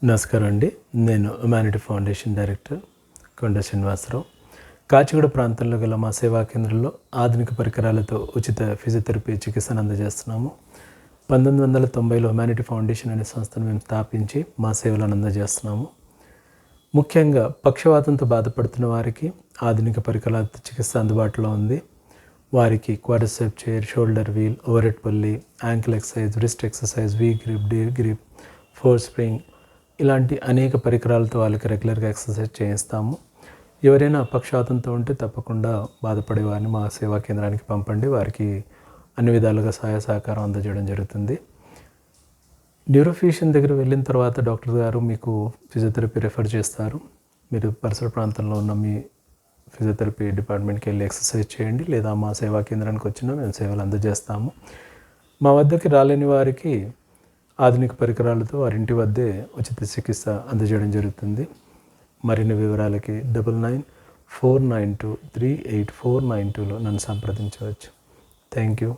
నమస్కారం అండి. నేను హ్యుమానిటీ ఫౌండేషన్ డైరెక్టర్ కొండ శ్రీనివాసరావు. కాచిగూడ ప్రాంతంలో గల మా సేవా కేంద్రంలో ఆధునిక పరికరాలతో ఉచిత ఫిజియోథెరపీ చికిత్సను అందజేస్తున్నాము. 1990లో హ్యుమానిటీ ఫౌండేషన్ అనే సంస్థను మేము స్థాపించి మా సేవలను అందజేస్తున్నాము. ముఖ్యంగా పక్షవాతంతో బాధపడుతున్న వారికి ఆధునిక పరికరాలతో చికిత్స అందుబాటులో ఉంది. వారికి quadricep chair, shoulder wheel, overhead pulley, ankle exercise, wrist exercise, V grip, D grip, four spring ఇలాంటి అనేక పరికరాలతో వాళ్ళకి రెగ్యులర్గా ఎక్సర్సైజ్ చేయిస్తాము. ఎవరైనా పక్షవాతంతో ఉంటే తప్పకుండా బాధపడే వారిని మా సేవా కేంద్రానికి పంపండి. వారికి అన్ని విధాలుగా సహాయ సహకారం అందజేయడం జరుగుతుంది. న్యూరోఫిజిషియన్ దగ్గర వెళ్ళిన తర్వాత డాక్టర్ గారు మీకు ఫిజియోథెరపీ రెఫర్ చేస్తారు. మీరు పరిసర ప్రాంతంలో ఉన్న మీ ఫిజియోథెరపీ డిపార్ట్మెంట్కి వెళ్ళి ఎక్సర్సైజ్ చేయండి, లేదా మా సేవా కేంద్రానికి వచ్చినా మేము సేవలు అందజేస్తాము. మా వద్దకి రాలేని వారికి ఆధునిక పరికరాలతో వారింటి వద్దే ఉచిత చికిత్స అందజేయడం జరుగుతుంది. మరిన్ని వివరాలకి 9949238492లో నన్ను సంప్రదించవచ్చు. Thank you.